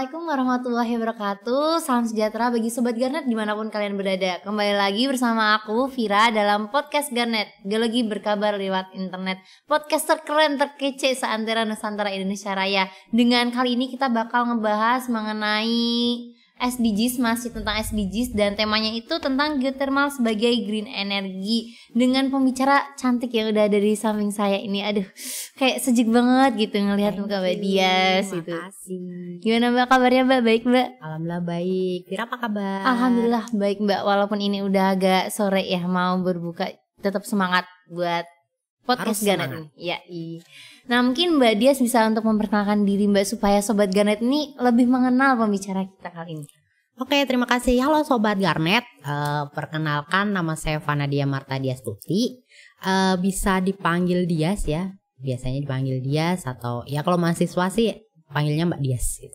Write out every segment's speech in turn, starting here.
Assalamualaikum warahmatullahi wabarakatuh. Salam sejahtera bagi Sobat Garnet dimanapun kalian berada. Kembali lagi bersama aku Vira dalam podcast Garnet, Geologi berkabar lewat internet. Podcast terkeren terkece seantero Nusantara Indonesia Raya. Dengan kali ini kita bakal ngebahas mengenai SDGs, masih tentang SDGs, dan temanya itu tentang geothermal sebagai green energy dengan pembicara cantik yang udah ada di samping saya ini. Aduh, kayak sejuk banget gitu ngelihat muka Mbak Dias gitu. Gimana Mbak kabarnya Mbak? Baik Mbak? Alhamdulillah baik. Vira apa kabar? Alhamdulillah baik Mbak. Walaupun ini udah agak sore ya mau berbuka, tetap semangat buat podcast Garnet ini. Ya, nah mungkin Mbak Dias bisa untuk memperkenalkan diri Mbak supaya Sobat Garnet ini lebih mengenal pembicara kita kali ini. Oke, terima kasih. Halo Sobat Garnet. Perkenalkan nama saya Vanadia Marta Dias Tuti. Bisa dipanggil Dias ya. Biasanya dipanggil Dias atau ya kalau mahasiswa sih panggilnya Mbak Dias gitu.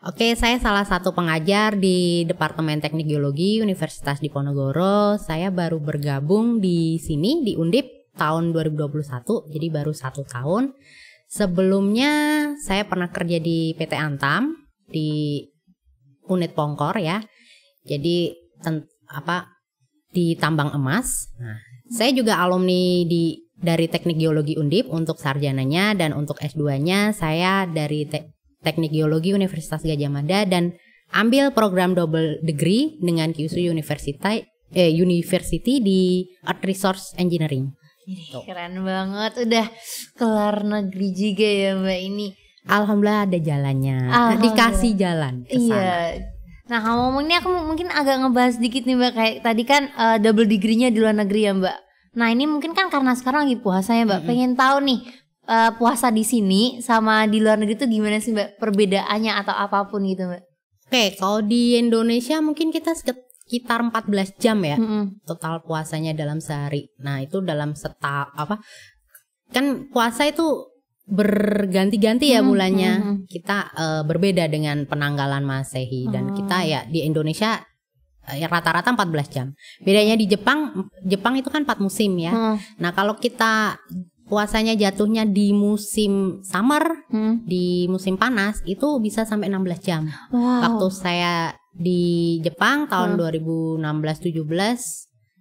Oke, saya salah satu pengajar di Departemen Teknik Geologi Universitas Diponegoro. Saya baru bergabung di sini di Undip tahun 2021, jadi baru 1 tahun. Sebelumnya saya pernah kerja di PT Antam di unit Pongkor ya. Jadi di tambang emas. Nah, saya juga alumni dari Teknik Geologi Undip untuk sarjananya, dan untuk S2-nya saya dari Teknik Geologi Universitas Gadjah Mada dan ambil program double degree dengan QSU University di Earth Resource Engineering. Keren banget, udah kelar negeri juga ya Mbak ini. Alhamdulillah ada jalannya, dikasih jalan ke sana. Iya. Nah ngomong ini aku mungkin agak ngebahas dikit nih Mbak, kayak tadi kan double degree-nya di luar negeri ya Mbak. Nah ini mungkin kan karena sekarang lagi puasa ya Mbak, pengen tahu nih puasa di sini sama di luar negeri itu gimana sih Mbak, perbedaannya atau apapun gitu Mbak. Oke, kalau di Indonesia mungkin kita sekitar 14 jam ya total puasanya dalam sehari. Nah itu dalam kan puasa itu berganti-ganti ya bulannya. Kita berbeda dengan penanggalan Masehi, dan kita ya di Indonesia ya rata-rata 14 jam. Bedanya di Jepang itu kan 4 musim ya. Nah kalau kita puasanya jatuhnya di musim summer, di musim panas itu bisa sampai 16 jam. Waktu saya di Jepang tahun 2016-17,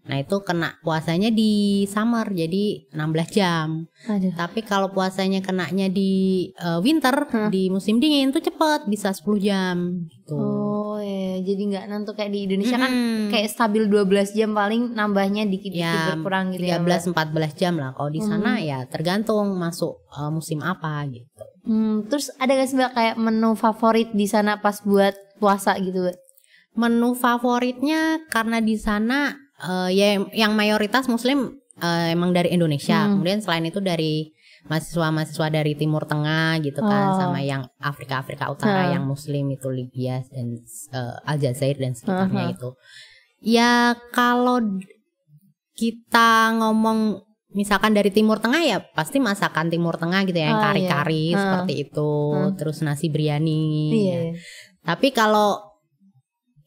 nah itu kena puasanya di summer jadi 16 jam. Tapi kalau puasanya kenanya di winter, di musim dingin tuh cepet, bisa 10 jam gitu. Oh ya, jadi nggak nentu kayak di Indonesia kan kayak stabil 12 jam, paling nambahnya dikit-dikit berkurang gitu 13-14 jam lah. Kalau di sana ya tergantung masuk musim apa gitu. Terus ada gak sih Mbak kayak menu favorit di sana pas buat puasa gitu Mbak? Menu favoritnya karena di sana ya yang mayoritas muslim emang dari Indonesia. Kemudian selain itu dari mahasiswa dari Timur Tengah gitu kan, sama yang Afrika Utara yang muslim itu Libya dan Aljazair dan sekitarnya itu. Ya kalau kita ngomong misalkan dari Timur Tengah ya pasti masakan Timur Tengah gitu ya, yang kari-kari seperti itu, terus nasi biryani. Ya. Tapi kalau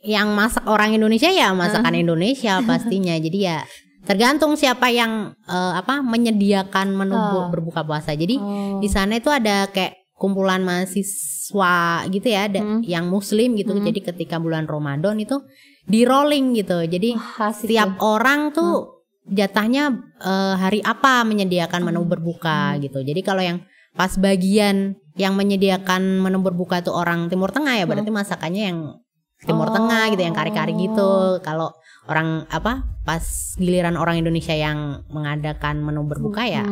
yang masak orang Indonesia ya masakan Indonesia pastinya. Jadi ya tergantung siapa yang menyediakan menu berbuka puasa. Jadi di sana itu ada kayak kumpulan mahasiswa gitu ya, yang muslim gitu. Jadi ketika bulan Ramadan itu di rolling gitu. Jadi setiap orang tuh jatahnya hari apa menyediakan menu berbuka gitu. Jadi kalau yang pas bagian yang menyediakan menu berbuka tuh orang Timur Tengah ya berarti masakannya yang Timur Tengah gitu, yang kari-kari gitu. Kalau orang pas giliran orang Indonesia yang mengadakan menu berbuka ya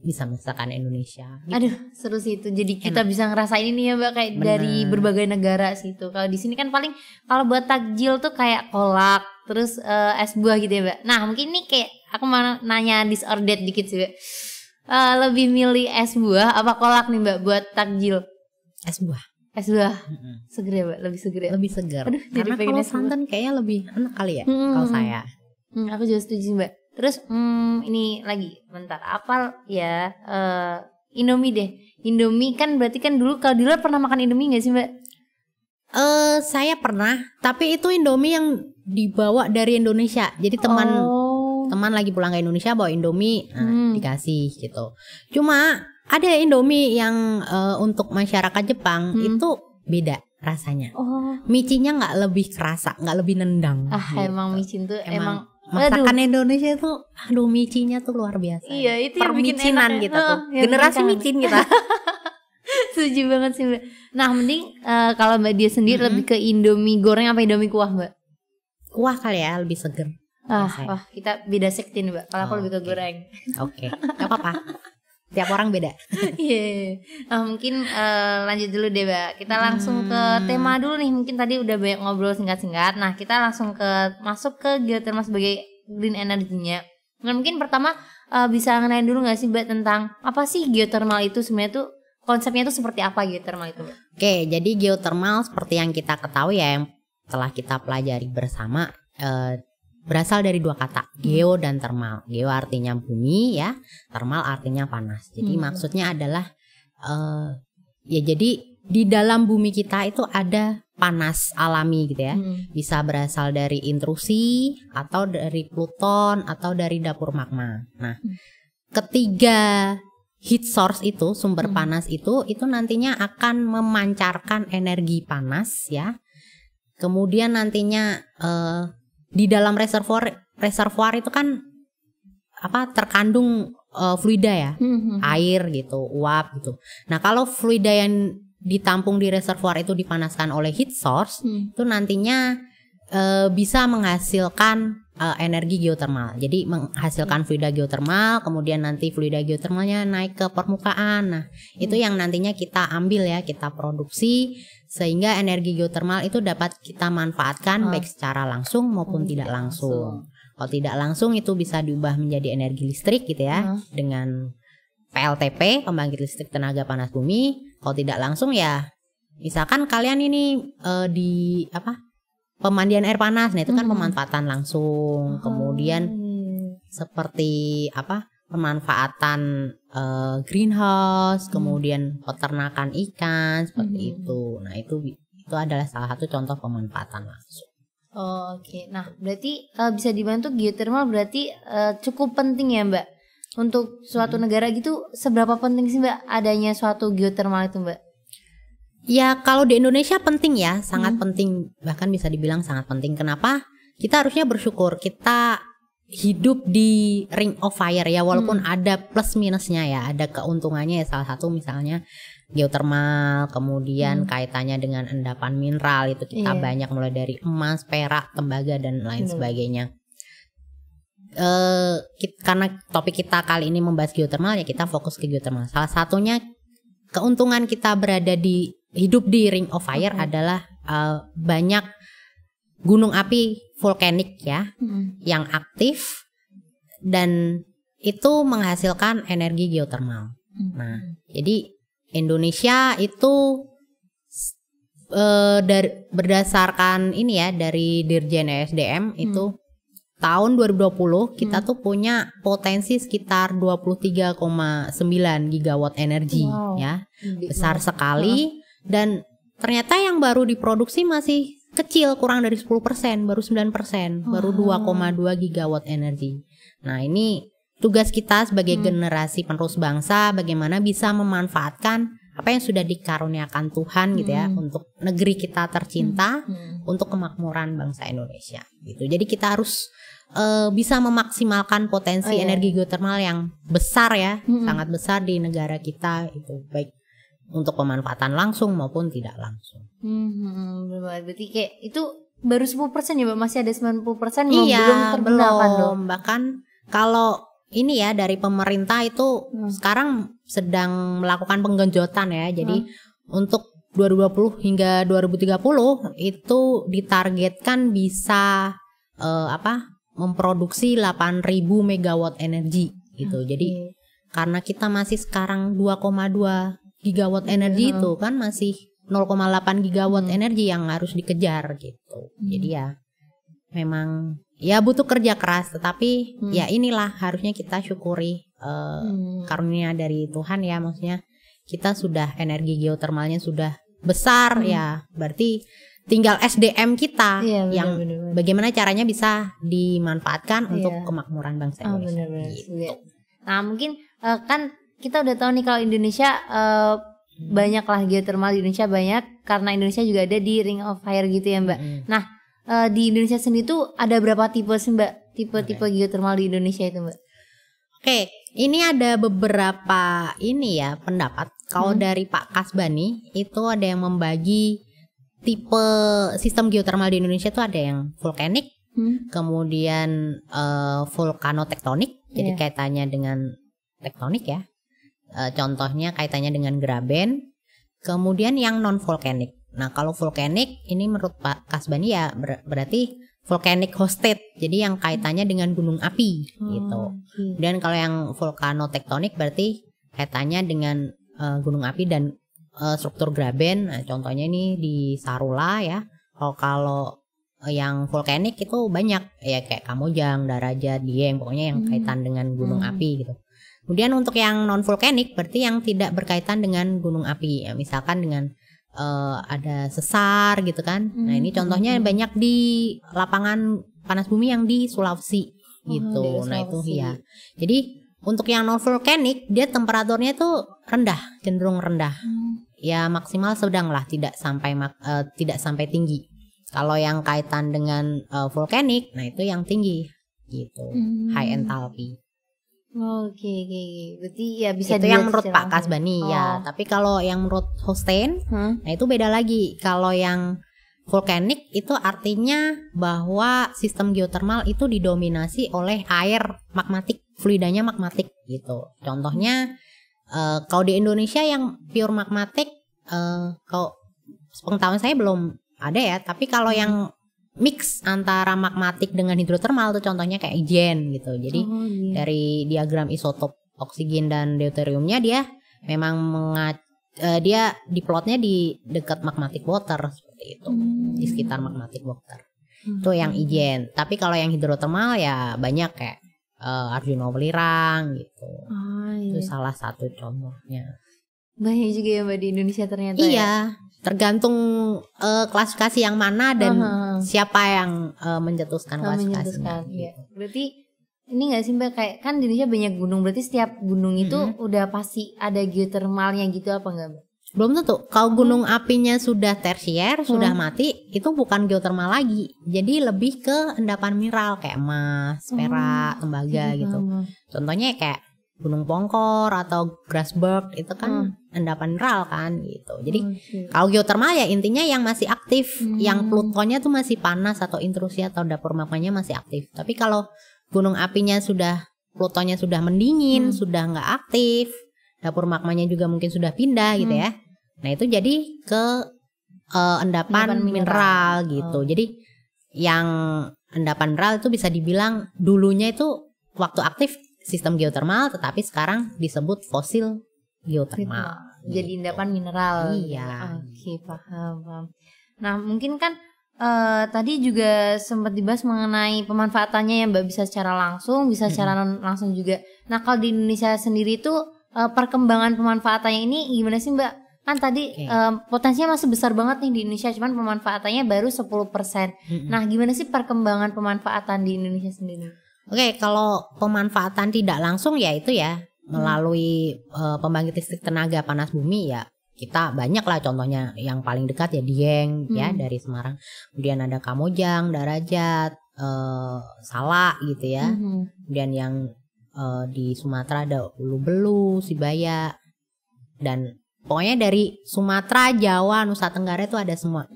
bisa masakan Indonesia gitu. Aduh seru sih itu, jadi kita bisa ngerasain ini ya Mbak, kayak dari berbagai negara sih itu. Kalau di sini kan paling kalau buat takjil tuh kayak kolak, terus es buah gitu ya Mbak. Nah mungkin ini kayak aku mau nanya disordered dikit sih Mbak, lebih milih es buah apa kolak nih Mbak buat takjil? Es buah. Es buah seger ya Mbak, lebih seger ya? Lebih seger. Aduh, karena kalau santan kayaknya lebih enak kali ya kalau saya. Aku juga setuju Mbak. Terus ini lagi bentar apal ya, Indomie deh. Indomie kan berarti kan dulu kalau di luar pernah makan Indomie gak sih Mbak? Saya pernah, tapi itu Indomie yang dibawa dari Indonesia. Jadi teman lagi pulang ke Indonesia bawa Indomie, dikasih gitu. Cuma ada Indomie yang untuk masyarakat Jepang itu beda. rasanya. Oh. Micinnya nggak lebih kerasa, nggak lebih nendang. Gitu. Emang micin tuh emang masakan Indonesia tuh, micinnya tuh luar biasa. Iya, itu yang bikin permicinan enak, kita tuh. Generasi micin kita. Setuju banget sih Mbak. Nah mending kalau Mbak dia sendiri lebih ke Indomie goreng apa Indomie kuah Mbak? Kuah kali ya, lebih seger. Wah kita beda sekti nih Mbak. Kalau aku lebih ke goreng. Oke, gak apa-apa. Tiap orang beda. Iya. Nah mungkin lanjut dulu deh Mbak. Kita langsung ke tema dulu nih. Mungkin tadi udah banyak ngobrol singkat-singkat. Nah kita langsung masuk ke geothermal sebagai green energy-nya. Nah mungkin pertama bisa ngenalin dulu gak sih Mbak tentang apa sih geothermal itu sebenarnya tuh, konsepnya tuh seperti apa geothermal itu Mbak? Oke, jadi geothermal seperti yang kita ketahui ya, yang telah kita pelajari bersama, berasal dari dua kata, geo dan thermal. Geo artinya bumi ya, thermal artinya panas. Jadi maksudnya adalah ya jadi di dalam bumi kita itu ada panas alami gitu ya. Bisa berasal dari intrusi atau dari pluton atau dari dapur magma. Nah, ketiga heat source itu, sumber panas itu nantinya akan memancarkan energi panas ya. Kemudian nantinya di dalam reservoir itu kan terkandung fluida ya, air gitu, uap gitu. Nah kalau fluida yang ditampung di reservoir itu dipanaskan oleh heat source, itu nantinya bisa menghasilkan energi geothermal. Jadi menghasilkan fluida geothermal, kemudian nanti fluida geothermalnya naik ke permukaan. Nah itu yang nantinya kita ambil ya, kita produksi, sehingga energi geothermal itu dapat kita manfaatkan baik secara langsung maupun tidak langsung. Kalau tidak langsung itu bisa diubah menjadi energi listrik gitu ya, dengan PLTP, pembangkit listrik tenaga panas bumi. Kalau tidak langsung ya misalkan kalian ini di pemandian air panas, nah itu kan pemanfaatan langsung. Kemudian seperti pemanfaatan greenhouse, kemudian peternakan ikan seperti itu. Nah itu adalah salah satu contoh pemanfaatan langsung. Oke. Nah berarti bisa dibantu geothermal berarti cukup penting ya Mbak untuk suatu negara gitu. Seberapa penting sih Mbak adanya suatu geothermal itu Mbak? Ya kalau di Indonesia penting ya, sangat penting, bahkan bisa dibilang sangat penting. Kenapa? Kita harusnya bersyukur kita hidup di ring of fire ya, walaupun ada plus minusnya ya, ada keuntungannya ya, salah satu misalnya geothermal, kemudian kaitannya dengan endapan mineral itu kita banyak, mulai dari emas, perak, tembaga dan lain sebagainya. Karena topik kita kali ini membahas geothermal ya, kita fokus ke geothermal. Salah satunya keuntungan kita hidup di ring of fire adalah banyak gunung api vulkanik ya yang aktif dan itu menghasilkan energi geothermal. Nah, jadi Indonesia itu berdasarkan ini ya, dari Dirjen ESDM itu tahun 2020 kita tuh punya potensi sekitar 23,9 gigawatt energi ya. Besar sekali. Dan ternyata yang baru diproduksi masih kecil, kurang dari 10%, baru 9%, baru 2,2 gigawatt energi. Nah ini tugas kita sebagai generasi penerus bangsa, bagaimana bisa memanfaatkan apa yang sudah dikaruniakan Tuhan gitu ya, untuk negeri kita tercinta, untuk kemakmuran bangsa Indonesia gitu. Jadi kita harus bisa memaksimalkan potensi energi geothermal yang besar ya, sangat besar di negara kita itu, baik untuk pemanfaatan langsung maupun tidak langsung. Berarti kayak itu baru 10% ya Mbak, masih ada 90% yang belum tergunakan dong. Bahkan kalau ini ya dari pemerintah itu sekarang sedang melakukan penggenjotan ya. Jadi untuk 2020 hingga 2030 itu ditargetkan bisa memproduksi 8.000 megawatt energi gitu. Jadi karena kita masih sekarang 2,2 gigawatt energi itu kan masih 0,8 gigawatt energi yang harus dikejar gitu. Jadi ya memang ya butuh kerja keras, tetapi ya inilah harusnya kita syukuri karunia dari Tuhan ya, maksudnya kita sudah energi geothermalnya sudah besar ya, berarti tinggal SDM kita yang bagaimana caranya bisa dimanfaatkan untuk kemakmuran bangsa Indonesia. Gitu. Nah mungkin kan kita udah tahu nih kalau Indonesia banyak lah geothermal di Indonesia, banyak karena Indonesia juga ada di Ring of Fire gitu ya Mbak. Nah di Indonesia sendiri tuh ada berapa tipe sih Mbak, tipe-tipe geothermal di Indonesia itu Mbak? Oke, ini ada beberapa ini ya pendapat. Kalau dari Pak Kasbani itu ada yang membagi tipe sistem geothermal di Indonesia tuh ada yang vulkanik, kemudian vulkanotektonik, jadi kaitannya dengan tektonik ya. Contohnya kaitannya dengan graben, kemudian yang non vulkanik. Nah kalau vulkanik ini menurut Pak Kasbani ya berarti volcanic hosted, jadi yang kaitannya dengan gunung api gitu. Dan kalau yang vulkanotektonik berarti kaitannya dengan gunung api dan struktur graben. Nah, contohnya ini di Sarula ya. Kalau yang vulkanik itu banyak ya kayak Kamojang, Daraja, Dieng, pokoknya yang kaitan dengan gunung api gitu. Kemudian untuk yang non vulkanik berarti yang tidak berkaitan dengan gunung api ya, misalkan dengan ada sesar gitu kan. Nah ini contohnya banyak di lapangan panas bumi yang di Sulawesi gitu. Nah itu ya. Jadi untuk yang non vulkanik dia temperaturnya itu rendah, cenderung rendah. Ya maksimal sedang lah, tidak sampai tinggi. Kalau yang kaitan dengan vulkanik, nah itu yang tinggi gitu, high enthalpy. Oke. Berarti ya bisa itu yang menurut Pak Kasbani ya. Tapi kalau yang menurut Hostein, nah itu beda lagi. Kalau yang vulkanik itu artinya bahwa sistem geothermal itu didominasi oleh air magmatik, fluidanya magmatik gitu. Contohnya kalau di Indonesia yang pure magmatik, kalau sepengetahuan saya belum ada ya. Tapi kalau yang mix antara magmatik dengan hidrotermal tuh contohnya kayak Ijen gitu. Jadi dari diagram isotop oksigen dan deuteriumnya dia memang dia diplotnya di dekat magmatic water seperti itu, di sekitar magmatic water. Itu yang Ijen. Tapi kalau yang hidrotermal ya banyak kayak Arjuna Welirang gitu. Itu salah satu contohnya. Banyak juga ya Mbak di Indonesia ternyata. Iya. Ya? Tergantung klasifikasi yang mana dan siapa yang mencetuskan klasifikasinya. Ya. Berarti ini nggak sih Mbak, kayak kan di Indonesia banyak gunung, berarti setiap gunung itu udah pasti ada geotermalnya gitu apa enggak Mbak? Belum tentu. Kalau gunung apinya sudah tersier, sudah mati, itu bukan geotermal lagi. Jadi lebih ke endapan mineral kayak emas, perak, tembaga gitu. Contohnya kayak Gunung Pongkor atau Grasberg itu kan endapan mineral kan gitu. Jadi kalau geotermal ya intinya yang masih aktif, yang plutonnya tuh masih panas atau intrusi atau dapur magmanya masih aktif. Tapi kalau gunung apinya sudah, plutonnya sudah mendingin, sudah nggak aktif, dapur magmanya juga mungkin sudah pindah gitu ya. Nah itu jadi ke endapan mineral gitu. Jadi yang endapan mineral itu bisa dibilang dulunya itu waktu aktif sistem geotermal, tetapi sekarang disebut fosil geotermal. Jadi endapan mineral. Iya. Oke, paham. Nah mungkin kan tadi juga sempat dibahas mengenai pemanfaatannya ya Mbak, bisa secara langsung, bisa secara non langsung juga. Nah kalau di Indonesia sendiri tuh perkembangan pemanfaatannya ini gimana sih Mbak? Kan tadi potensinya masih besar banget nih di Indonesia, cuman pemanfaatannya baru 10%. Nah gimana sih perkembangan pemanfaatan di Indonesia sendiri? Oke, kalau pemanfaatan tidak langsung ya itu ya melalui pembangkit listrik tenaga panas bumi ya kita banyak lah, contohnya yang paling dekat ya Dieng ya dari Semarang. Kemudian ada Kamojang, Darajat, Salak gitu ya. Kemudian yang di Sumatera ada Ulu Belu, Sibaya, dan pokoknya dari Sumatera, Jawa, Nusa Tenggara itu ada semua.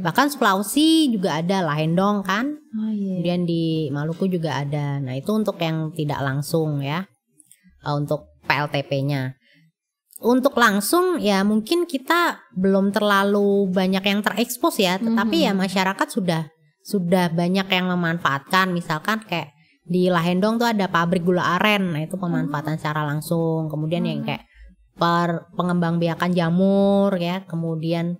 Bahkan Sulawesi juga ada, Lahendong kan. Kemudian di Maluku juga ada. Nah itu untuk yang tidak langsung ya, untuk PLTP-nya. Untuk langsung ya mungkin kita belum terlalu banyak yang terekspos ya. Tetapi ya masyarakat sudah banyak yang memanfaatkan. Misalkan kayak di Lahendong tuh ada pabrik gula aren. Nah itu pemanfaatan secara langsung. Kemudian yang kayak pengembangbiakan jamur ya, kemudian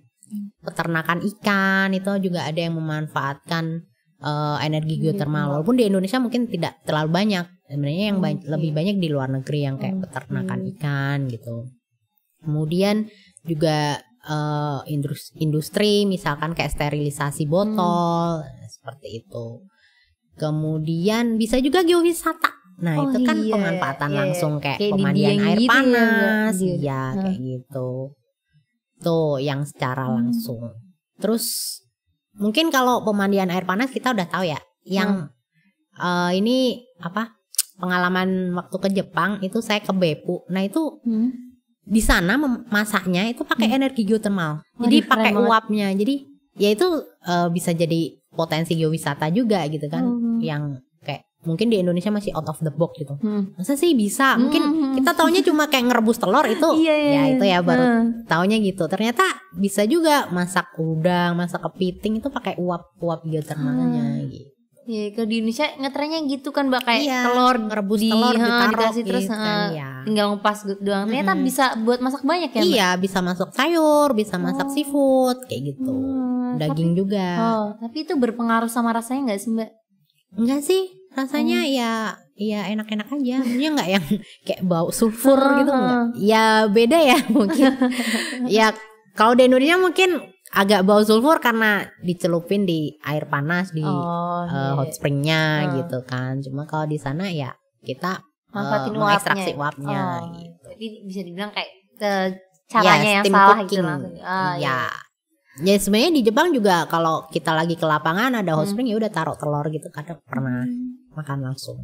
peternakan ikan itu juga ada yang memanfaatkan energi geotermal. Walaupun di Indonesia mungkin tidak terlalu banyak, sebenarnya yang lebih banyak di luar negeri yang kayak peternakan ikan gitu. Kemudian juga industri misalkan kayak sterilisasi botol seperti itu. Kemudian bisa juga geowisata. Nah itu kan pemanfaatan langsung kayak pemandian air gitu panas ya, kayak gitu. Itu yang secara langsung. Terus mungkin kalau pemandian air panas kita udah tahu ya. Yang ini apa? Pengalaman waktu ke Jepang itu saya ke Beppu. Nah itu di sana masaknya itu pakai energi geotermal. Jadi pakai uapnya. Jadi ya itu bisa jadi potensi geowisata juga gitu kan. Yang kayak mungkin di Indonesia masih out of the box gitu. Masa sih bisa? Mungkin kita taunya cuma kayak ngerebus telur itu. Ya itu ya baru taunya gitu. Ternyata bisa juga masak udang, masak kepiting itu pakai uap geotermalnya gitu. Iya, kalau di Indonesia ngetrennya gitu kan Mbak, kayak telur rebus telur ditaruh dikasih gitu terus kan, tinggal ngupas doang. Ternyata bisa buat masak banyak ya Mbak? Iya, bisa masak sayur, bisa masak seafood kayak gitu. Daging juga. Tapi itu berpengaruh sama rasanya nggak sih Mbak? Enggak sih, rasanya ya enak-enak aja. Maksudnya nggak yang kayak bau sulfur gitu enggak. Ya beda ya mungkin. Ya kalau di Indonesia mungkin agak bau sulfur karena dicelupin di air panas di hot springnya gitu kan. Cuma kalau di sana ya kita mengekstraksi uapnya gitu. Tapi bisa dibilang kayak caranya yang salah cooking. Gitu langsung. Ya sebenarnya di Jepang juga kalau kita lagi ke lapangan ada hot spring ya udah taruh telur gitu. Kadang pernah makan langsung.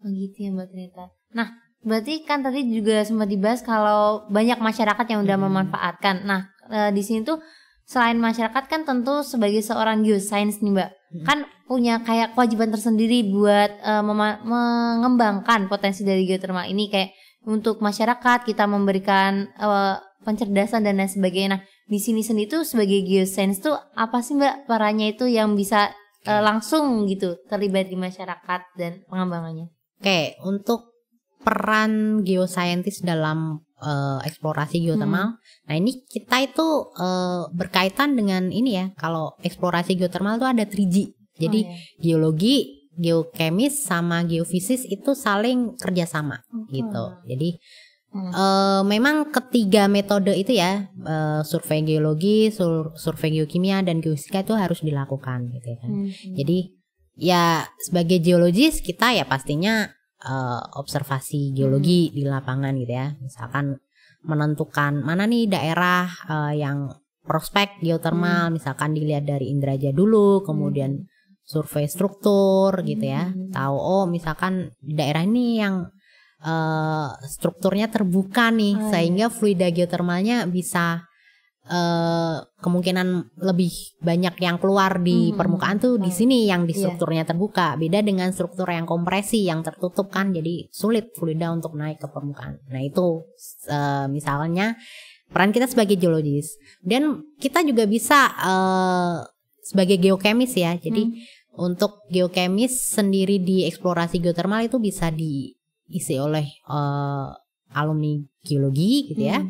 Gitu ya Mbak ternyata. Nah berarti kan tadi juga sempat dibahas kalau banyak masyarakat yang udah memanfaatkan. Nah di sini tuh selain masyarakat kan tentu sebagai seorang geoscience nih Mbak, kan punya kayak kewajiban tersendiri buat mengembangkan potensi dari geotermal ini, kayak untuk masyarakat kita memberikan pencerdasan dan lain sebagainya. Nah di sini sendiri tuh sebagai geoscience tuh apa sih Mbak perannya itu yang bisa langsung gitu terlibat di masyarakat dan pengembangannya? Oke, untuk peran geoscientist dalam eksplorasi geotermal. Nah ini kita itu berkaitan dengan ini ya. Kalau eksplorasi geotermal itu ada 3G. Jadi geologi, geokemis sama geofisis itu saling kerjasama gitu. Jadi memang ketiga metode itu ya, survei geologi, survei geokimia dan geofisika itu harus dilakukan gitu ya kan. Jadi ya sebagai geologis kita ya pastinya observasi geologi di lapangan gitu ya. Misalkan menentukan mana nih daerah yang prospek geotermal, misalkan dilihat dari Indrajaya dulu, kemudian survei struktur gitu ya. Tahu misalkan di daerah ini yang strukturnya terbuka nih, sehingga fluida geotermalnya bisa kemungkinan lebih banyak yang keluar di permukaan tuh di sini yang di strukturnya terbuka. Beda dengan struktur yang kompresi yang tertutup kan, jadi sulit fluida untuk naik ke permukaan. Nah itu misalnya peran kita sebagai geologis. Dan kita juga bisa sebagai geokemis ya. Jadi untuk geokemis sendiri di eksplorasi geotermal itu bisa diisi oleh alumni geologi gitu ya.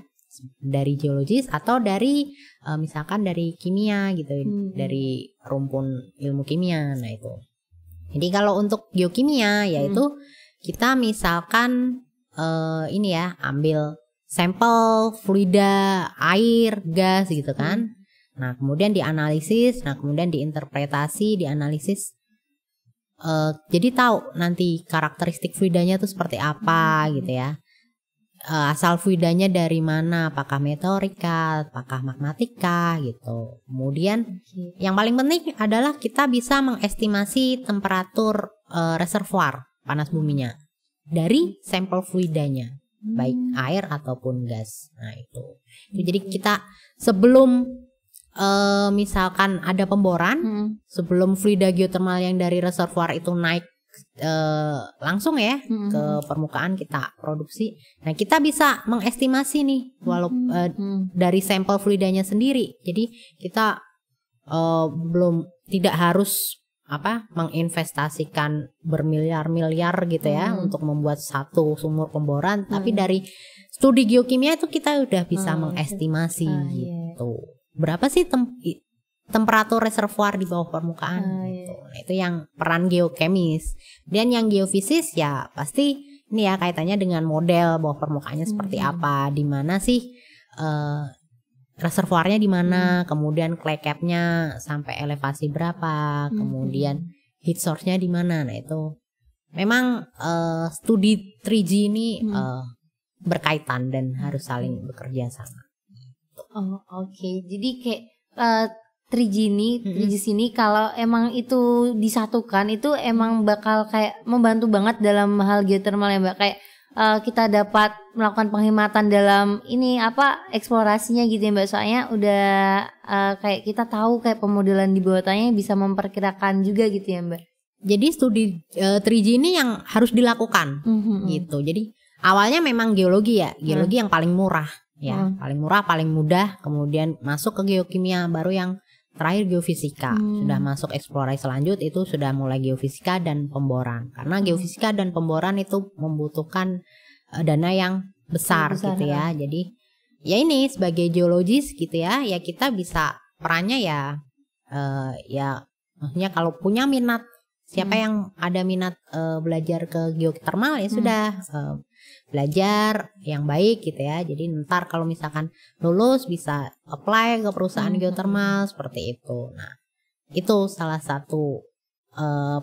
Dari geologis atau dari misalkan dari kimia gitu, dari rumpun ilmu kimia. Nah itu. Jadi kalau untuk geokimia yaitu kita misalkan ini ya, ambil sampel fluida, air, gas gitu kan. Nah kemudian dianalisis, nah kemudian diinterpretasi, dianalisis. Jadi tahu nanti karakteristik fluidanya itu seperti apa gitu ya. Asal fluidanya dari mana, apakah meteorika, apakah magmatika gitu. Kemudian yang paling penting adalah kita bisa mengestimasi temperatur reservoir panas buminya dari sampel fluidanya, baik air ataupun gas. Nah itu. Jadi kita sebelum misalkan ada pemboran, sebelum fluida geotermal yang dari reservoir itu naik langsung ya ke permukaan kita produksi. Nah kita bisa mengestimasi nih dari sampel fluidanya sendiri. Jadi kita tidak harus menginvestasikan bermiliar-miliar gitu ya untuk membuat satu sumur pemboran, tapi dari studi geokimia itu kita udah bisa mengestimasi gitu. Berapa sih temperatur reservoir di bawah permukaan gitu. Nah, itu yang peran geokemis. Dan yang geofisis ya pasti ini ya kaitannya dengan model bawah permukaannya seperti apa, di mana sih reservoirnya di mana, kemudian clay cap-nya sampai elevasi berapa, kemudian heat source-nya di mana. Nah itu memang studi 3G ini berkaitan dan harus saling bekerja sama. Oh, oke. Jadi kayak 3G sini kalau emang itu disatukan itu emang bakal kayak membantu banget dalam hal geothermal ya Mbak. Kayak kita dapat melakukan penghematan dalam ini eksplorasinya gitu ya Mbak. Soalnya udah kayak kita tahu kayak pemodelan di bawah tanahnya bisa memperkirakan juga gitu ya Mbak. Jadi studi 3G ini yang harus dilakukan gitu. Jadi awalnya memang geologi ya, geologi yang paling murah ya, paling murah, paling mudah. Kemudian masuk ke geokimia, baru yang terakhir geofisika. Sudah masuk eksplorasi selanjut itu sudah mulai geofisika dan pemboran. Karena geofisika dan pemboran itu membutuhkan dana yang besar gitu ya. Jadi ya ini sebagai geologis gitu ya, ya kita bisa perannya ya maksudnya kalau punya minat, siapa yang ada minat belajar ke geothermal ya sudah belajar yang baik gitu ya. Jadi ntar kalau misalkan lulus bisa apply ke perusahaan geothermal seperti itu. Nah, itu salah satu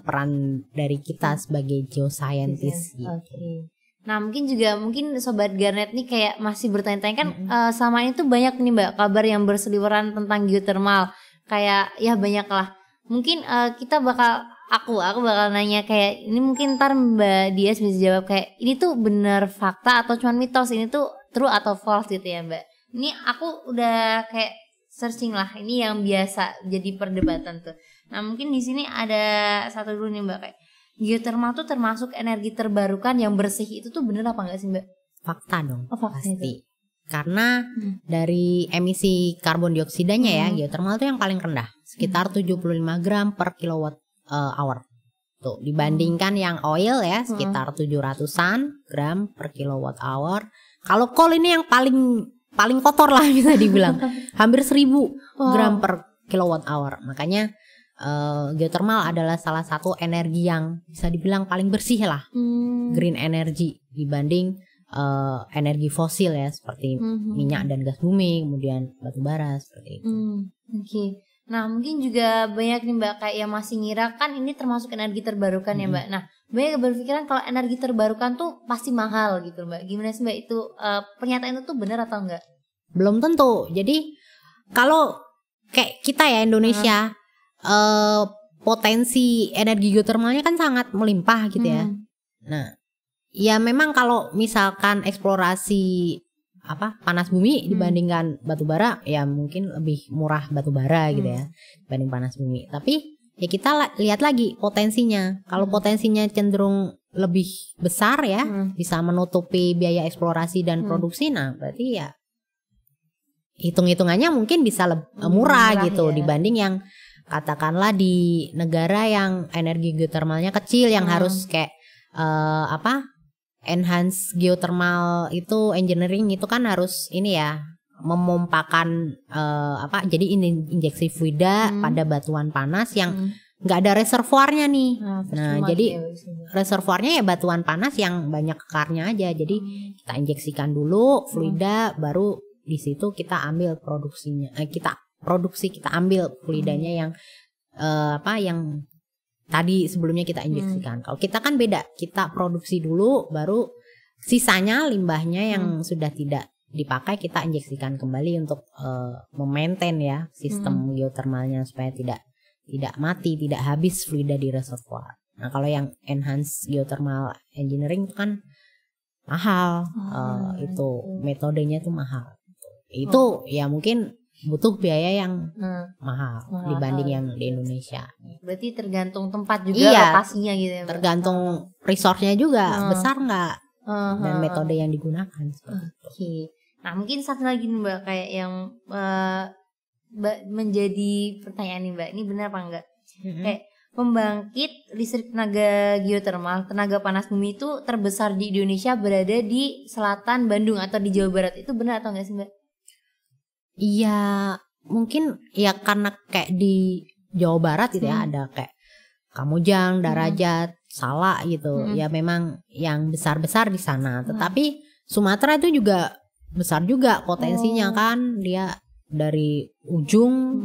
peran dari kita sebagai geoscientist gitu. Okay. Nah mungkin Sobat Garnet nih kayak masih bertanya-tanya kan sama itu banyak nih Mbak kabar yang berseliweran tentang geothermal. Kayak ya banyak lah. Mungkin aku bakal nanya kayak ini mungkin ntar Mbak Dias bisa jawab kayak ini tuh benar fakta atau cuma mitos, ini tuh true atau false gitu ya Mbak. Ini aku udah kayak searching lah, ini yang biasa jadi perdebatan tuh. Nah mungkin di sini ada satu dulu nih Mbak, kayak geothermal tuh termasuk energi terbarukan yang bersih, itu tuh bener apa enggak sih Mbak? Fakta dong, fakta pasti. Karena dari emisi karbon dioksidanya ya, geothermal tuh yang paling rendah, sekitar 75 gram per kilowatt hour. Tuh, dibandingkan yang oil ya sekitar 700-an gram per kilowatt hour. Kalau coal ini yang paling kotor lah bisa dibilang. Hampir 1000 gram per kilowatt hour. Makanya geothermal adalah salah satu energi yang bisa dibilang paling bersih lah. Green energy dibanding energi fosil ya seperti minyak dan gas bumi, kemudian batu bara seperti itu. Oke. Nah mungkin juga banyak nih Mbak kayak yang masih ngira kan ini termasuk energi terbarukan ya Mbak. Nah banyak berpikiran kalau energi terbarukan tuh pasti mahal gitu Mbak. Gimana sih Mbak itu pernyataan itu tuh benar atau enggak? Belum tentu. Jadi kalau kayak kita ya Indonesia potensi energi geotermalnya kan sangat melimpah gitu ya. Nah ya memang kalau misalkan eksplorasi panas bumi dibandingkan batu bara ya mungkin lebih murah batu bara gitu ya dibanding panas bumi. Tapi ya kita lihat lagi potensinya. Kalau potensinya cenderung lebih besar ya, bisa menutupi biaya eksplorasi dan produksi, nah berarti ya hitung-hitungannya mungkin bisa murah gitu ya, dibanding yang katakanlah di negara yang energi geotermalnya kecil yang harus kayak enhance geothermal itu engineering itu kan harus ini ya memompakan jadi injeksi fluida pada batuan panas yang nggak ada reservoirnya nih. Nah jadi reservoirnya ya batuan panas yang banyak kekarnya aja. Jadi kita injeksikan dulu fluida, baru di situ kita ambil produksinya. Kita ambil fluidanya yang yang tadi sebelumnya kita injeksikan. Kalau kita kan beda, kita produksi dulu, baru sisanya limbahnya yang sudah tidak dipakai kita injeksikan kembali untuk memaintain ya sistem geothermalnya supaya tidak mati, tidak habis fluida di reservoir. Nah kalau yang enhanced geothermal engineering itu kan mahal, itu metodenya tuh mahal. Itu ya mungkin butuh biaya yang mahal dibanding yang di Indonesia. Berarti tergantung tempat juga lokasinya gitu ya. Tergantung resource-nya juga besar nggak dan metode yang digunakan. Oke. Nah mungkin satu lagi nih Mbak kayak yang menjadi pertanyaan nih Mbak, ini benar apa enggak? Kayak pembangkit listrik tenaga geothermal, tenaga panas bumi itu terbesar di Indonesia berada di selatan Bandung atau di Jawa Barat, itu benar atau enggak sih Mbak? Iya, mungkin ya karena kayak di Jawa Barat gitu ya ada kayak Kamojang, Darajat, Salak gitu. Ya memang yang besar-besar di sana. Tetapi Sumatera itu juga besar juga potensinya kan. Dia dari ujung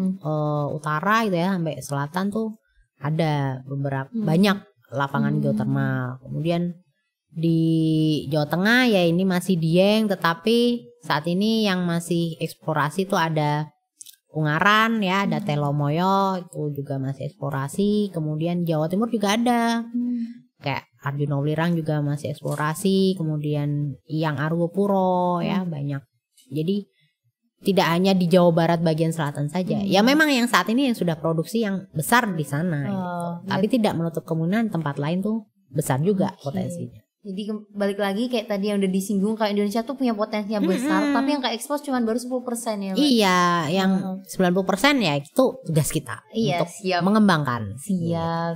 utara gitu ya sampai selatan tuh ada beberapa banyak lapangan geothermal. Kemudian di Jawa Tengah ya ini masih Dieng, tetapi saat ini yang masih eksplorasi tuh ada Ungaran ya, ada Telomoyo itu juga masih eksplorasi. Kemudian Jawa Timur juga ada, kayak Arjuna Ulirang juga masih eksplorasi. Kemudian Iyang Argopuro ya banyak. Jadi tidak hanya di Jawa Barat bagian selatan saja. Ya memang yang saat ini yang sudah produksi yang besar di sana. Gitu. Tapi tidak menutup kemungkinan tempat lain tuh besar juga potensinya. Jadi balik lagi kayak tadi yang udah disinggung, kalau Indonesia tuh punya potensinya besar, tapi yang ekspos cuma baru 10% ya Mbak? Iya, yang 90% ya itu tugas kita untuk mengembangkan. Siap.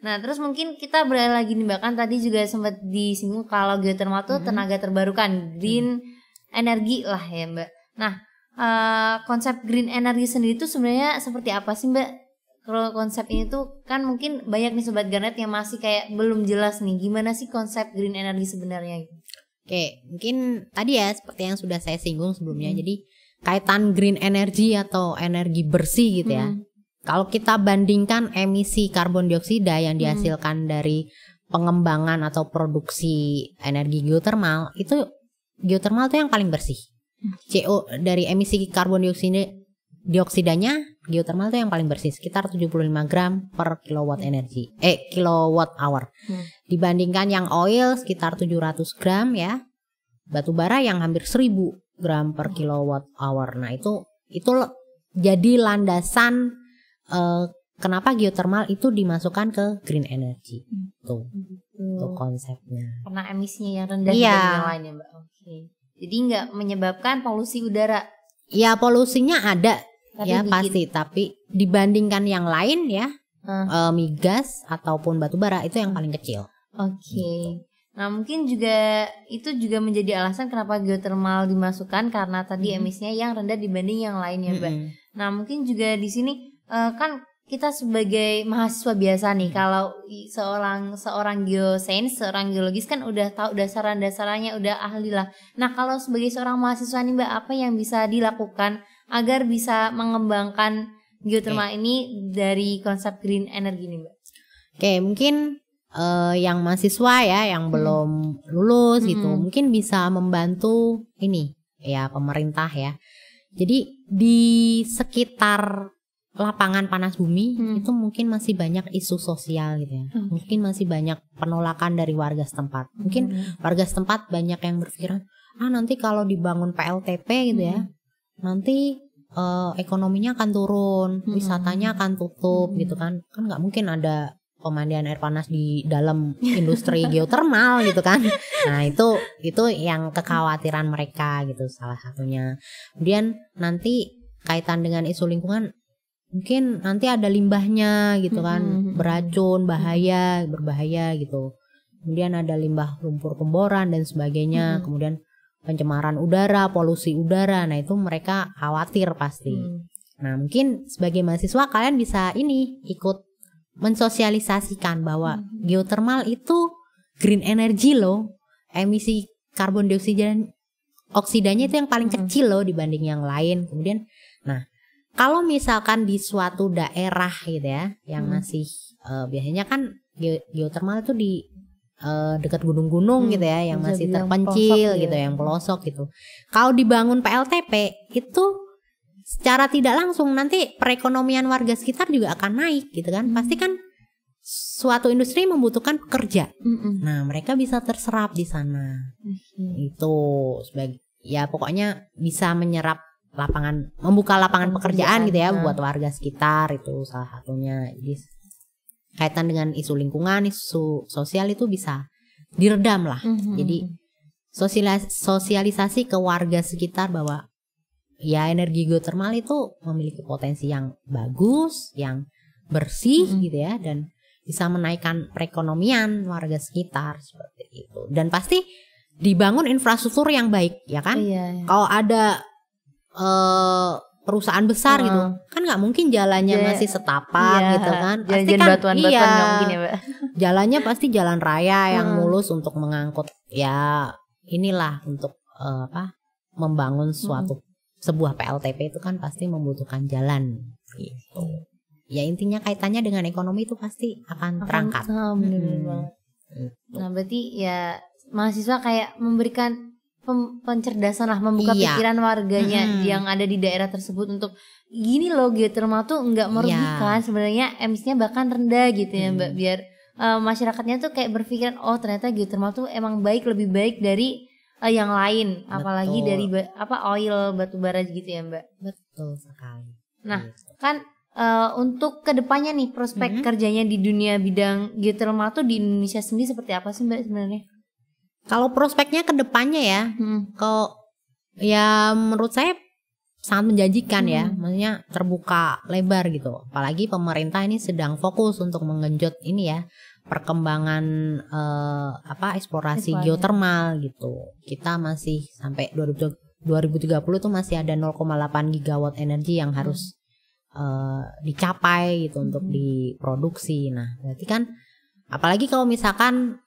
Nah terus mungkin kita beralih lagi nih Mbak, kan tadi juga sempat disinggung kalau geothermal tuh tenaga terbarukan, green energi lah ya Mbak. Nah konsep green energy sendiri itu sebenarnya seperti apa sih Mbak? Kalau konsep ini tuh kan mungkin banyak nih Sobat Garnet yang masih kayak belum jelas nih gimana sih konsep green energy sebenarnya. Oke, mungkin tadi ya seperti yang sudah saya singgung sebelumnya. Jadi kaitan green energy atau energi bersih gitu ya. Kalau kita bandingkan emisi karbon dioksida yang dihasilkan dari pengembangan atau produksi energi geothermal, itu geothermal itu yang paling bersih. CO dari emisi karbon dioksidanya geothermal itu yang paling bersih, sekitar 75 gram per kilowatt hour. Dibandingkan yang oil sekitar 700 gram ya. Batu bara yang hampir 1000 gram per kilowatt hour. Nah, itu jadi landasan kenapa geothermal itu dimasukkan ke green energy. Tuh konsepnya. Karena emisinya yang rendah dari yang lain ya Mbak. Oke. Jadi nggak menyebabkan polusi udara. Ya polusinya ada. Ya pasti, tapi dibandingkan yang lain ya, migas ataupun batu bara itu yang paling kecil. Oke. Nah mungkin juga itu juga menjadi alasan kenapa geothermal dimasukkan, karena tadi emisinya yang rendah dibanding yang lainnya Mbak. Nah mungkin juga di sini kan kita sebagai mahasiswa biasa nih, kalau seorang geosains, seorang geologis kan udah tahu dasaran-dasarannya, udah ahli lah. Nah kalau sebagai seorang mahasiswa nih Mbak, apa yang bisa dilakukan agar bisa mengembangkan geothermal ini dari konsep green energy nih Mbak? Oke, mungkin yang mahasiswa ya yang belum lulus gitu, mungkin bisa membantu ini ya pemerintah ya. Jadi di sekitar lapangan panas bumi itu mungkin masih banyak isu sosial gitu ya. Mungkin masih banyak penolakan dari warga setempat. Mungkin warga setempat banyak yang berpikiran, nanti kalau dibangun PLTP gitu ya, nanti ekonominya akan turun, wisatanya akan tutup gitu kan. Kan nggak mungkin ada pemandian air panas di dalam industri geothermal gitu kan. Nah itu yang kekhawatiran mereka gitu salah satunya. Kemudian nanti kaitan dengan isu lingkungan, mungkin nanti ada limbahnya gitu kan, beracun, berbahaya gitu. Kemudian ada limbah lumpur pemboran dan sebagainya. Kemudian pencemaran udara, polusi udara. Nah itu mereka khawatir pasti. Nah mungkin sebagai mahasiswa kalian bisa ikut mensosialisasikan bahwa geothermal itu green energy loh. Emisi karbon dioksidanya itu yang paling kecil loh dibanding yang lain. Kemudian kalau misalkan di suatu daerah gitu ya, yang masih biasanya kan geothermal itu di dekat gunung-gunung gitu ya, yang masih terpencil gitu, yang pelosok gitu. Kalau dibangun PLTP itu secara tidak langsung nanti perekonomian warga sekitar juga akan naik gitu kan. Pasti kan suatu industri membutuhkan pekerja. Nah, mereka bisa terserap di sana. Itu sebagai ya pokoknya bisa membuka lapangan pekerjaan gitu ya buat warga sekitar, itu salah satunya. Jadi kaitan dengan isu lingkungan, isu sosial itu bisa diredam lah. Jadi sosialisasi ke warga sekitar bahwa ya energi geothermal itu memiliki potensi yang bagus, yang bersih gitu ya, dan bisa menaikkan perekonomian warga sekitar seperti itu. Dan pasti dibangun infrastruktur yang baik ya kan. Kalau ada perusahaan besar gitu kan nggak mungkin jalannya masih setapak gitu kan, pasti kan batuan-batuan nggak mungkin ya Mbak. Jalannya pasti jalan raya yang mulus untuk mengangkut ya inilah untuk membangun sebuah PLTP itu kan pasti membutuhkan jalan gitu. Ya intinya kaitannya dengan ekonomi itu pasti akan terangkat. Bener banget. Nah berarti ya mahasiswa kayak memberikan pencerdasan lah, membuka pikiran warganya yang ada di daerah tersebut untuk gini loh, geothermal tuh nggak merugikan sebenarnya, emisinya bahkan rendah gitu ya Mbak, biar masyarakatnya tuh kayak berpikiran oh ternyata geothermal tuh emang lebih baik dari yang lain, apalagi dari oil batubara gitu ya Mbak. Betul sekali. Nah kan untuk kedepannya nih prospek kerjanya di dunia bidang geothermal tuh di Indonesia sendiri seperti apa sih Mbak sebenarnya? Kalau prospeknya kedepannya ya, kalau ya menurut saya sangat menjanjikan ya, maksudnya terbuka lebar gitu. Apalagi pemerintah ini sedang fokus untuk menggenjot ini ya, perkembangan eksplorasi geothermal gitu. Kita masih sampai 2030 tuh masih ada 0,8 gigawatt energi yang harus dicapai gitu untuk diproduksi. Nah, berarti kan apalagi kalau misalkan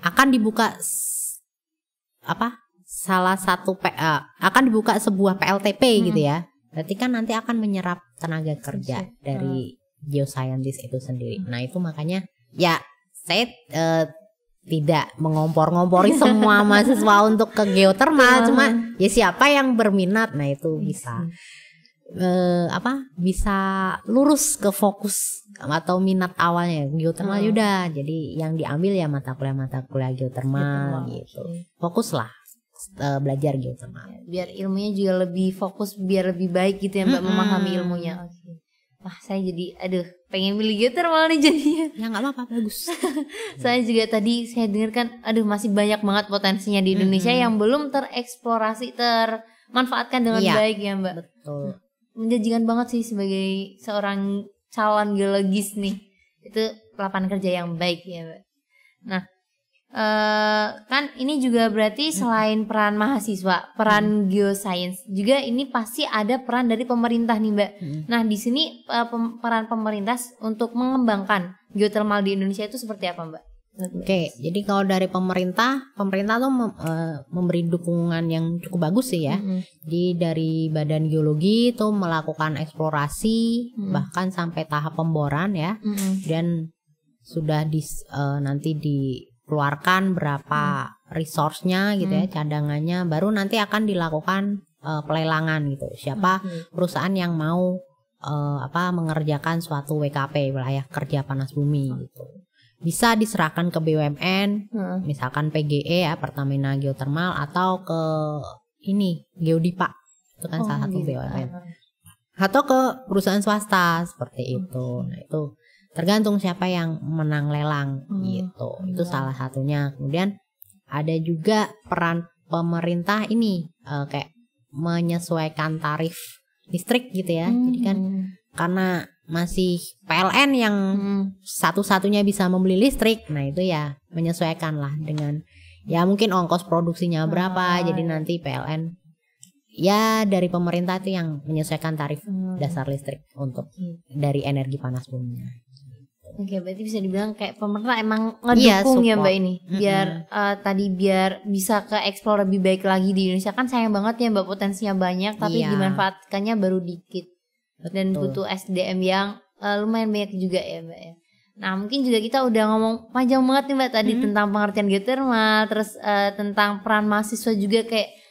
akan dibuka akan dibuka sebuah PLTP gitu ya. Berarti kan nanti akan menyerap tenaga kerja dari geoscientist itu sendiri. Nah, itu makanya ya saya tidak mengompor-ngompori semua mahasiswa untuk ke geothermal, cuma ya siapa yang berminat, nah itu bisa bisa lurus ke fokus atau minat awalnya geothermal udah. Jadi yang diambil ya mata kuliah geothermal gitu. Fokuslah belajar geothermal. Biar ilmunya juga lebih fokus, biar lebih baik gitu ya Mbak, memahami ilmunya. Oke. Wah, saya jadi pengen pilih geothermal nih jadinya. Ya nggak apa-apa, bagus. Saya juga tadi saya dengarkan masih banyak banget potensinya di Indonesia yang belum tereksplorasi, termanfaatkan dengan baik ya Mbak. Betul. Menjanjikan banget sih sebagai seorang calon geologis nih, itu lapangan kerja yang baik ya Mbak. Nah kan ini juga berarti selain peran mahasiswa, peran geoscience juga ini pasti ada peran dari pemerintah nih Mbak. Nah di sini peran pemerintah untuk mengembangkan geothermal di Indonesia itu seperti apa Mbak? Oke, jadi kalau dari pemerintah tuh memberi dukungan yang cukup bagus sih ya. Jadi dari Badan Geologi itu melakukan eksplorasi bahkan sampai tahap pemboran ya. Dan sudah nanti dikeluarkan berapa resource-nya gitu ya, cadangannya, baru nanti akan dilakukan pelelangan gitu. Siapa perusahaan yang mau mengerjakan suatu WKP, wilayah kerja panas bumi gitu. Bisa diserahkan ke BUMN, misalkan PGE ya, Pertamina Geothermal, atau ke Geodipa, itu kan salah satu BUMN, atau ke perusahaan swasta seperti itu. Nah itu tergantung siapa yang menang lelang gitu. Itu salah satunya. Kemudian ada juga peran pemerintah ini kayak menyesuaikan tarif listrik gitu ya. Jadi kan karena masih PLN yang satu-satunya bisa membeli listrik, nah itu ya menyesuaikan lah dengan ya mungkin ongkos produksinya berapa, jadi nanti PLN ya dari pemerintah itu yang menyesuaikan tarif dasar listrik untuk dari energi panas bumi. Oke, berarti bisa dibilang kayak pemerintah emang ngedukung ya Mbak ini, biar biar bisa ke eksplor lebih baik lagi di Indonesia. Kan sayang banget ya Mbak, potensinya banyak tapi dimanfaatkannya baru dikit. Dan butuh SDM yang lumayan banyak juga ya Mbak ya. Nah mungkin juga kita udah ngomong panjang banget nih Mbak tadi tentang pengertian geothermal, terus tentang peran mahasiswa juga kayak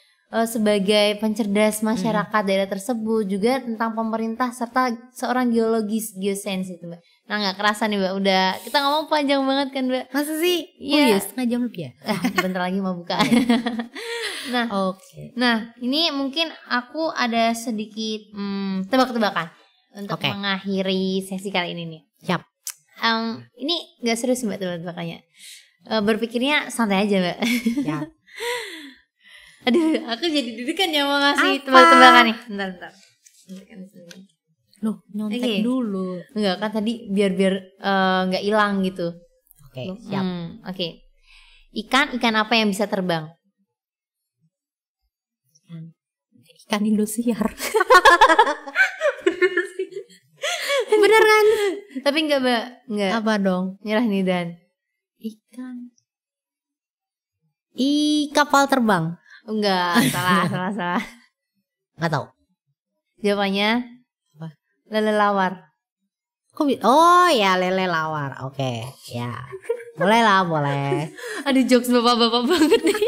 sebagai pencerdas masyarakat daerah tersebut, juga tentang pemerintah serta seorang geologis geosains itu Mbak. Nah nggak kerasa nih Mbak, udah kita ngomong panjang banget kan Mbak. Masa sih? Iya, setengah jam lebih ya. Bentar lagi mau buka. Nah ini mungkin aku ada sedikit tebak-tebakan untuk mengakhiri sesi kali ini nih. Siap. Ini nggak serius Mbak tebak-tebakannya. Berpikirnya santai aja Mbak. Siap. Aduh, aku jadi deg-degan ya mau ngasih tebak-tebakan nih. Bentar. Loh, nyontek dulu. Enggak, kan tadi biar nggak hilang gitu. Oke, siap. Oke. Ikan apa yang bisa terbang? Ikan Indosiar. Bener kan? Tapi enggak Mbak. Enggak. Apa dong? Nyerah nih Dan. Ikan. Kapal terbang. Enggak, salah. Nggak tahu. Jawabannya apa? Lele lawar. Oh ya, lele lawar. Oke, ya. Boleh. Aduh, jokes bapak-bapak banget nih.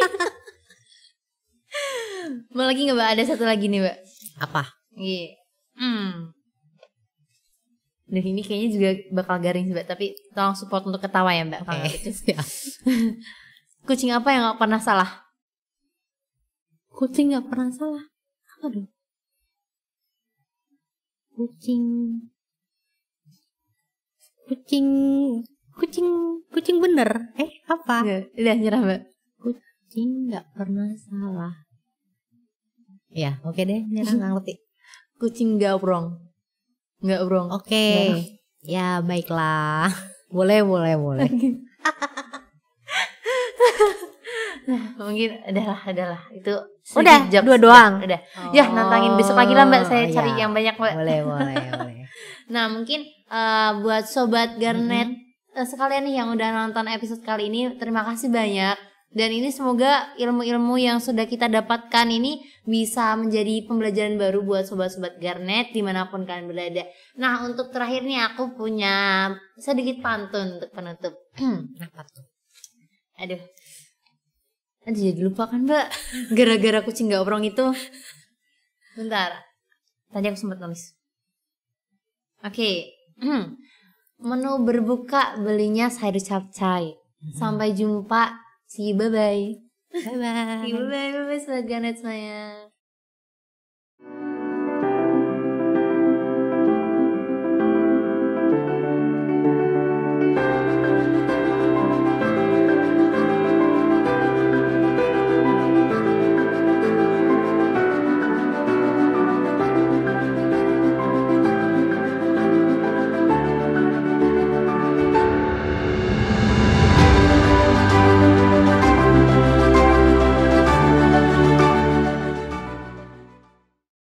Mau lagi nggak Mbak? Ada satu lagi nih Mbak. Apa? Iya. Dan ini kayaknya juga bakal garing sih Mbak. Tapi tolong support untuk ketawa ya Mbak. Oke. Kucing apa yang gak pernah salah? Kucing gak pernah salah. Apa dong? Kucing bener. Apa? Udah nyerah Mbak. Kucing gak pernah salah. Ya, oke deh, nyerah, nggak ngerti. Kucing gabrong. Oke. Ya, baiklah. Boleh. Nah, mungkin adalah itu. Udah, dua doang. Udah. Ya, nantangin besok lagi lah Mbak, saya cari yang banyak Mbak. Boleh. Nah, mungkin buat sobat Garnet sekalian nih yang udah nonton episode kali ini, terima kasih banyak. Dan ini semoga ilmu-ilmu yang sudah kita dapatkan ini bisa menjadi pembelajaran baru buat sobat-sobat Garnet dimanapun kalian berada. Nah, untuk terakhir nih aku punya sedikit pantun untuk penutup. Apa tuh? Aduh, jadi lupa kan Mbak, gara-gara kucing gak obrong itu. Bentar, tadi aku sempat nulis. Oke. Menu berbuka belinya sayur capcay. Sampai jumpa. See you, bye-bye. Bye-bye. Bye-bye, sobat Garnet semuanya.